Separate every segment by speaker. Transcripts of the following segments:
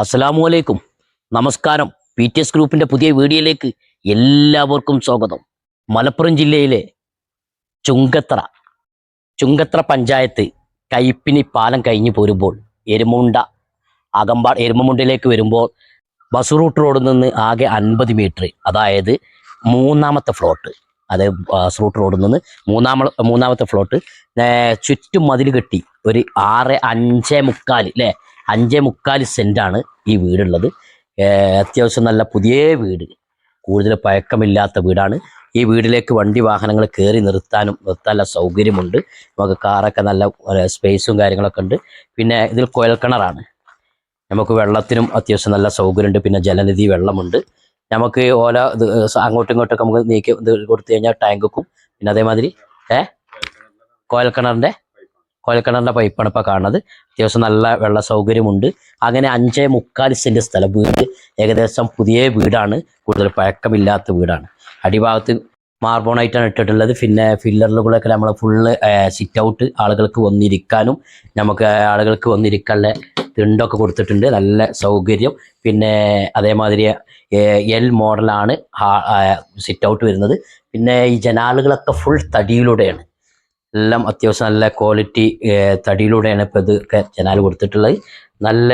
Speaker 1: അസ്സലാമു അലൈക്കും. നമസ്കാരം. PTS ഗ്രൂപ്പിന്റെ പുതിയ വീഡിയോയിലേക്ക് എല്ലാവർക്കും സ്വാഗതം. മലപ്പുറം ജില്ലയിലെ ചുങ്കത്ര ചുങ്കത്ര പഞ്ചായത്ത് കൈപ്പിനി പാലം കഴിഞ്ഞു പോരുമ്പോൾ എരുമമുണ്ടിലേക്ക് വരുമ്പോൾ ബസ് റൂട്ട് റോഡിൽ നിന്ന് ആകെ 50 മീറ്റർ, അതായത് മൂന്നാമത്തെ ഫ്ലോട്ട്, അതായത് ബസ് റൂട്ട് റോഡിൽ നിന്ന് മൂന്നാമത്തെ ഫ്ലോട്ട് ചുറ്റും മതിൽ കെട്ടി ഒരു 6.5 അല്ലേ, 5.25 സെന്റാണ് ഈ വീടുള്ളത്. അത്യാവശ്യം നല്ല പുതിയ വീട്, കൂടുതൽ പഴക്കമില്ലാത്ത വീടാണ്. ഈ വീട്ടിലേക്ക് വണ്ടി വാഹനങ്ങൾ കയറി നിർത്താനുള്ള സൗകര്യമുണ്ട്. നമുക്ക് കാറൊക്കെ നല്ല സ്പേസും കാര്യങ്ങളൊക്കെ ഉണ്ട്. പിന്നെ ഇതിൽ കുഴൽക്കിണറാണ്. നമുക്ക് വെള്ളത്തിനും അത്യാവശ്യം നല്ല സൗകര്യമുണ്ട്. പിന്നെ ജലനിധി വെള്ളമുണ്ട്. നമുക്ക് അങ്ങോട്ടും ഇങ്ങോട്ടൊക്കെ നമുക്ക് നീക്കി കൊടുത്തു കഴിഞ്ഞാൽ ടാങ്കും, പിന്നെ അതേമാതിരി കുഴൽക്കിണറിൻ്റെ പൈപ്പാണ് ഇപ്പോൾ കാണുന്നത്. അത്യാവശ്യം നല്ല വെള്ള സൗകര്യമുണ്ട്. അങ്ങനെ 5.25 സെന്റ് സ്ഥലം, വീട് ഏകദേശം പുതിയ വീടാണ്, കൂടുതൽ പഴക്കമില്ലാത്ത വീടാണ്. അടിഭാഗത്ത് മാർബോണൈറ്റാണ് ഇട്ടിട്ടുള്ളത്. പിന്നെ ഫില്ലറുകളൊക്കെ നമ്മൾ ഫുള്ള് സിറ്റ് ഔട്ട്, ആളുകൾക്ക് വന്നിരിക്കാനും നമുക്ക് ആളുകൾക്ക് വന്നിരിക്കാനുള്ള തിണ്ടൊക്കെ കൊടുത്തിട്ടുണ്ട്, നല്ല സൗകര്യം. പിന്നെ അതേമാതിരി എൽ മോഡലാണ് സിറ്റ് ഔട്ട് വരുന്നത്. പിന്നെ ഈ ജനാലുകളൊക്കെ ഫുൾ തടിയിലൂടെയാണ്, എല്ലാം അത്യാവശ്യം നല്ല ക്വാളിറ്റി തടിയിലൂടെയാണ് ഇപ്പോൾ ഇതൊക്കെ ജനാൽ കൊടുത്തിട്ടുള്ളത്. നല്ല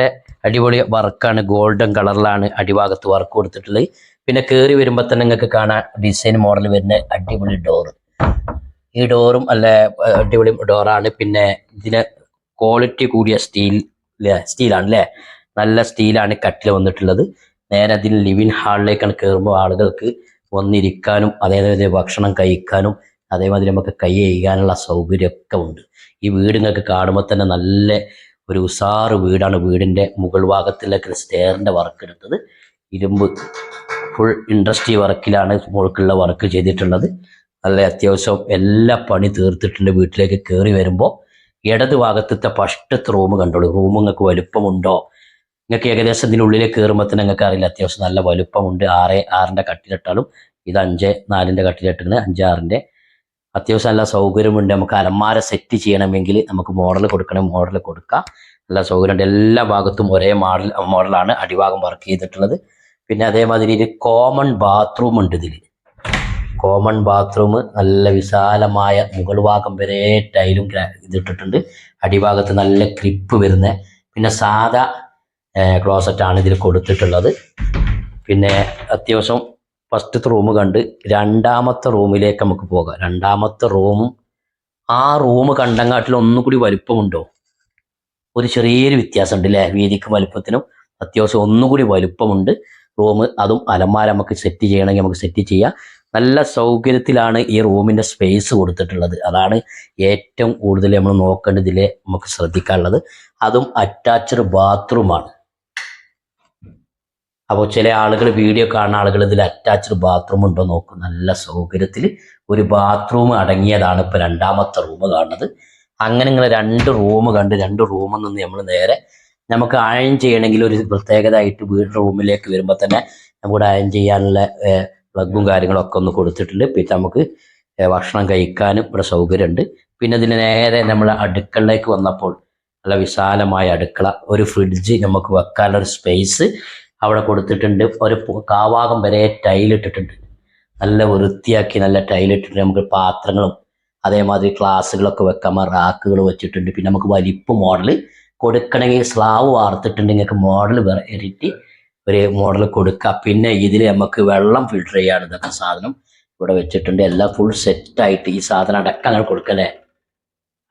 Speaker 1: അടിപൊളി വർക്കാണ്, ഗോൾഡൻ കളറിലാണ് അടിഭാഗത്ത് വർക്ക് കൊടുത്തിട്ടുള്ളത്. പിന്നെ കയറി വരുമ്പോൾ തന്നെ നിങ്ങൾക്ക് കാണാൻ ഡിസൈൻ മോഡൽ വരുന്ന അടിപൊളി ഡോറ്. ഈ ഡോറും നല്ല അടിപൊളി ഡോറാണ്. പിന്നെ ഇതിന് ക്വാളിറ്റി കൂടിയ സ്റ്റീലാണ് അല്ലേ, നല്ല സ്റ്റീലാണ് കട്ടിൽ വന്നിട്ടുള്ളത്. നേരെ അതിന് ലിവിങ് ഹാളിലേക്കാണ് കയറുമ്പോൾ ആളുകൾക്ക് വന്നിരിക്കാനും അതേപോലെ ഭക്ഷണം കഴിക്കാനും അതേമാതിരി നമുക്ക് കൈ ചെയ്യാനുള്ള സൗകര്യമൊക്കെ ഉണ്ട്. ഈ വീട് നിങ്ങൾക്ക് കാണുമ്പോൾ തന്നെ നല്ല ഒരു ഉസാറ് വീടാണ്. വീടിൻ്റെ മുകൾ ഭാഗത്തിലേക്ക് സ്റ്റെയറിൻ്റെ വർക്ക് എടുത്തത് ഇരുമ്പ് ഫുൾ ഇൻഡസ്ട്രി വർക്കിലാണ് മുകൾക്കുള്ള വർക്ക് ചെയ്തിട്ടുള്ളത്. നല്ല അത്യാവശ്യം എല്ലാ പണി തീർത്തിട്ടുണ്ട്. വീട്ടിലേക്ക് കയറി വരുമ്പോൾ ഇടത് ഭാഗത്തെ ഫസ്റ്റത്തെ റൂം കണ്ടോളൂ. റൂം നിങ്ങൾക്ക് വലുപ്പമുണ്ടോ? നിങ്ങൾക്ക് ഏകദേശം ഇതിനുള്ളിലേക്ക് കയറുമ്പോൾ തന്നെ നിങ്ങൾക്ക് അറിയില്ല, അത്യാവശ്യം നല്ല വലുപ്പമുണ്ട്. 6.6 കട്ടിലിട്ടാലും ഇത് 5.4 കട്ടിലിട്ടാണ്, 5.6 അത്യാവശ്യം നല്ല സൗകര്യമുണ്ട്. നമുക്ക് അലമാര സെറ്റ് ചെയ്യണമെങ്കിൽ നമുക്ക് മോഡൽ കൊടുക്കാം, നല്ല സൗകര്യമുണ്ട്. എല്ലാ ഭാഗത്തും ഒരേ മോഡലാണ് അടിഭാഗം വർക്ക് ചെയ്തിട്ടുള്ളത്. പിന്നെ അതേമാതിരി ഒരു കോമൺ ബാത്റൂം ഉണ്ട്. കോമൺ ബാത്റൂം നല്ല വിശാലമായ, മുകൾ ഭാഗം വരെ ടൈലും ഇതിട്ടിട്ടുണ്ട്. അടിഭാഗത്ത് നല്ല ക്ലിപ്പ് വരുന്ന, പിന്നെ സാധാ ക്ലോസറ്റാണ് ഇതിൽ കൊടുത്തിട്ടുള്ളത്. പിന്നെ അത്യാവശ്യം ഫസ്റ്റത്തെ റൂം കണ്ട് രണ്ടാമത്തെ റൂമിലേക്ക് നമുക്ക് പോകാം. രണ്ടാമത്തെ റൂമും ആ റൂം കണ്ടങ്ങാട്ടിൽ ഒന്നുകൂടി വലുപ്പമുണ്ടോ? ഒരു ചെറിയൊരു വ്യത്യാസം ഉണ്ട് അല്ലേ, വീതിക്കും വലുപ്പത്തിനും അത്യാവശ്യം ഒന്നുകൂടി വലുപ്പമുണ്ട് റൂം. അതും അലമാര നമുക്ക് സെറ്റ് ചെയ്യണമെങ്കിൽ നമുക്ക് സെറ്റ് ചെയ്യാം. നല്ല സൗകര്യത്തിലാണ് ഈ റൂമിൻ്റെ സ്പേസ് കൊടുത്തിട്ടുള്ളത്. അതാണ് ഏറ്റവും കൂടുതൽ നമ്മൾ നോക്കേണ്ടതിൽ നമുക്ക് ശ്രദ്ധിക്കാനുള്ളത്. അതും അറ്റാച്ച്ഡ് ബാത്റൂമാണ്. അപ്പോൾ ചില ആളുകൾ, വീഡിയോ കാണുന്ന ആളുകൾ ഇതിൽ അറ്റാച്ച്ഡ് ബാത്റൂം ഉണ്ടോ നോക്കും. നല്ല സൗകര്യത്തിൽ ഒരു ബാത്റൂം അടങ്ങിയതാണ് ഇപ്പോൾ രണ്ടാമത്തെ റൂം കാണുന്നത്. അങ്ങനെ ഇങ്ങനെ 2 റൂം കണ്ട് 2 റൂമിൽ നിന്ന് നമ്മൾ നേരെ നമുക്ക് അയൺ ചെയ്യണമെങ്കിൽ ഒരു പ്രത്യേകതയായിട്ട് വീട് റൂമിലേക്ക് വരുമ്പോൾ തന്നെ നമുക്ക് അയൺ ചെയ്യാനുള്ള പ്ലഗും കാര്യങ്ങളൊക്കെ ഒന്ന് കൊടുത്തിട്ടുണ്ട്. പിന്നെ നമുക്ക് ഭക്ഷണം കഴിക്കാനും ഇവിടെ സൗകര്യമുണ്ട്. പിന്നെ ഇതിന് നേരെ നമ്മൾ അടുക്കളയിലേക്ക് വന്നപ്പോൾ നല്ല വിശാലമായ അടുക്കള, ഒരു ഫ്രിഡ്ജ് നമുക്ക് വെക്കാനുള്ള ഒരു സ്പേസ് അവിടെ കൊടുത്തിട്ടുണ്ട്. ഒരു കാവാകം വരെ ടൈലിട്ടിട്ടുണ്ട്, നല്ല വൃത്തിയാക്കി നല്ല ടൈലിട്ടിട്ടുണ്ട്. നമുക്ക് പാത്രങ്ങളും അതേമാതിരി ഗ്ലാസ്സുകളൊക്കെ വെക്കാൻ റാക്കുകൾ വെച്ചിട്ടുണ്ട്. പിന്നെ നമുക്ക് വലിപ്പ് മോഡൽ കൊടുക്കണമെങ്കിൽ സ്ലാവ് വാർത്തിട്ടുണ്ട്. നിങ്ങൾക്ക് മോഡൽ വെറൈറ്റി ഒരു മോഡൽ കൊടുക്കുക. പിന്നെ ഇതിൽ നമുക്ക് വെള്ളം ഫിൽട്ടർ ചെയ്യാണ് ഇതൊക്കെ സാധനം ഇവിടെ വെച്ചിട്ടുണ്ട്. എല്ലാം ഫുൾ സെറ്റായിട്ട് ഈ സാധനം അടക്കം അങ്ങനെ കൊടുക്കല്ലേ.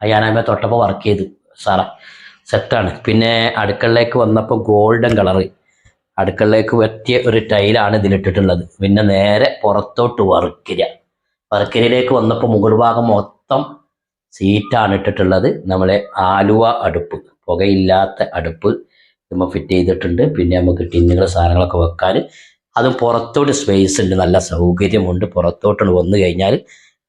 Speaker 1: ഞാനതിനെ തൊട്ടപ്പോൾ വർക്ക് ചെയ്തു സാറാ, സെറ്റാണ്. പിന്നെ അടുക്കളയിലേക്ക് വന്നപ്പോൾ ഗോൾഡൻ കളറ് അടുക്കളയിലേക്ക് പറ്റിയ ഒരു ടൈലാണ് ഇതിലിട്ടിട്ടുള്ളത്. പിന്നെ നേരെ പുറത്തോട്ട് വർക്കരിയിലേക്ക് വന്നപ്പോൾ മുകൾ ഭാഗം മൊത്തം സീറ്റാണ് ഇട്ടിട്ടുള്ളത്. നമ്മളെ ആലുവ അടുപ്പ്, പുകയില്ലാത്ത അടുപ്പ് നമ്മൾ ഫിറ്റ് ചെയ്തിട്ടുണ്ട്. പിന്നെ നമുക്ക് ടിന്നുകൾ സാധനങ്ങളൊക്കെ വെക്കാൻ, അതും പുറത്തോട്ട് സ്പേസ് ഉണ്ട്, നല്ല സൗകര്യമുണ്ട്. പുറത്തോട്ട് വന്നു കഴിഞ്ഞാൽ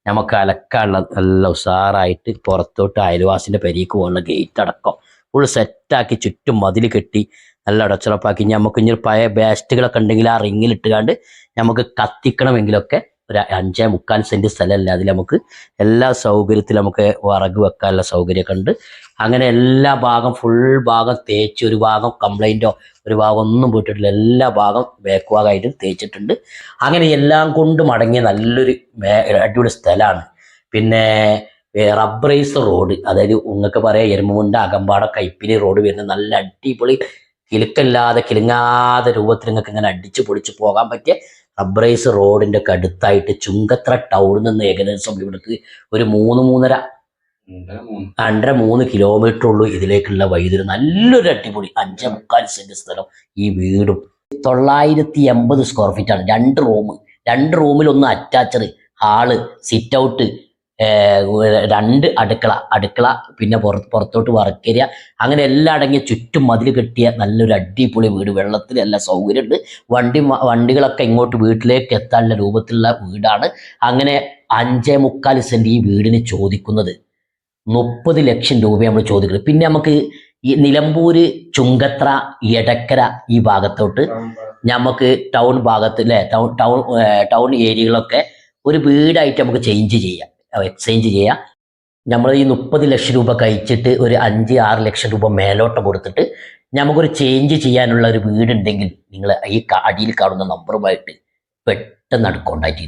Speaker 1: നമുക്ക് അലക്കാനുള്ള നല്ല ഉഷാറായിട്ട് പുറത്തോട്ട് അയൽവാസിൻ്റെ പെരീക്ക് പോകുന്ന ഗേറ്റ് അടക്കം ഫുൾ സെറ്റാക്കി ചുറ്റും മതിൽ കെട്ടി നല്ല അടച്ചുറപ്പാക്കി. നമുക്ക് ഇനി പഴയ വേസ്റ്റുകളൊക്കെ ഉണ്ടെങ്കിൽ ആ റിങ്ങിലിട്ടുകാണ്ട് നമുക്ക് കത്തിക്കണമെങ്കിലൊക്കെ ഒരു 5.25 സെന്റ് സ്ഥലമല്ല, അതിൽ നമുക്ക് എല്ലാ സൗകര്യത്തിലും നമുക്ക് വിറക് വെക്കാനുള്ള സൗകര്യമൊക്കെ ഉണ്ട്. അങ്ങനെ എല്ലാ ഭാഗം ഫുൾ ഭാഗം തേച്ച്, ഒരു ഭാഗം കംപ്ലൈൻറ്റോ ഒരു ഭാഗം ഒന്നും പോയിട്ടില്ല, എല്ലാ ഭാഗം ബാക്ക് ഭാഗമായിട്ട് തേച്ചിട്ടുണ്ട്. അങ്ങനെ എല്ലാം കൊണ്ടും അടങ്ങിയ നല്ലൊരു അടിപൊളി സ്ഥലമാണ്. പിന്നെ റബ്ബറൈസ് റോഡ്, അതായത് നിങ്ങൾക്ക് പറയാം എരുമുണ്ട അകമ്പാടം കൈപ്പിനി റോഡ് വരുന്ന നല്ല അടിപൊളി കിലുങ്ങാതെ രൂപത്തിൽ നിങ്ങൾക്ക് ഇങ്ങനെ അടിച്ചു പൊളിച്ച് പോകാൻ പറ്റിയ റബ്ബറൈസ് റോഡിന്റെ ഒക്കെ അടുത്തായിട്ട് ചുങ്കത്ര ടൗണിൽ നിന്ന് ഏകദേശം ഇവിടേക്ക് ഒരു 2.5-3 കിലോമീറ്റർ ഉള്ളൂ ഇതിലേക്കുള്ള വൈദ്യുതി. നല്ലൊരു അടിപൊളി 5.25 സെന്റ് സ്ഥലം. ഈ വീടും 980 സ്ക്വയർ ഫീറ്റ് ആണ്. 2 റൂമിൽ ഒന്ന് അറ്റാച്ചഡ്, ഹാള്, സിറ്റ് ഔട്ട്, 2 അടുക്കള, പിന്നെ പുറത്തോട്ട് വർക്കേരിയ, അങ്ങനെ എല്ലാം അടങ്ങിയ ചുറ്റും മതിൽ കെട്ടിയ നല്ലൊരു അടിപൊളി വീട്. വെള്ളത്തിൽ എല്ലാ സൗകര്യമുണ്ട്. വണ്ടികളൊക്കെ ഇങ്ങോട്ട് വീട്ടിലേക്ക് എത്താനുള്ള രൂപത്തിലുള്ള വീടാണ്. അങ്ങനെ 5.25 സെന്റ് ഈ വീടിന് ചോദിക്കുന്നത് 30 ലക്ഷം രൂപ നമ്മൾ ചോദിക്കുന്നത്. പിന്നെ നമുക്ക് ഈ നിലമ്പൂര്, ചുങ്കത്ര, എടക്കര ഈ ഭാഗത്തോട്ട് നമുക്ക് ടൗൺ ഭാഗത്ത് അല്ലെ, ടൗൺ ഏരിയകളൊക്കെ ഒരു വീടായിട്ട് നമുക്ക് എക്സ്ചേഞ്ച് ചെയ്യാം. നമ്മൾ ഈ 30 ലക്ഷം രൂപ കഴിച്ചിട്ട് ഒരു 5-6 ലക്ഷം രൂപ മേലോട്ട് കൊടുത്തിട്ട് നമുക്കൊരു ചേഞ്ച് ചെയ്യാനുള്ള ഒരു വീടുണ്ടെങ്കിൽ നിങ്ങൾ ഈ അടിയിൽ കാണുന്ന നമ്പറുമായിട്ട് പെട്ടെന്ന് കോൺടാക്ട് ചെയ്യും.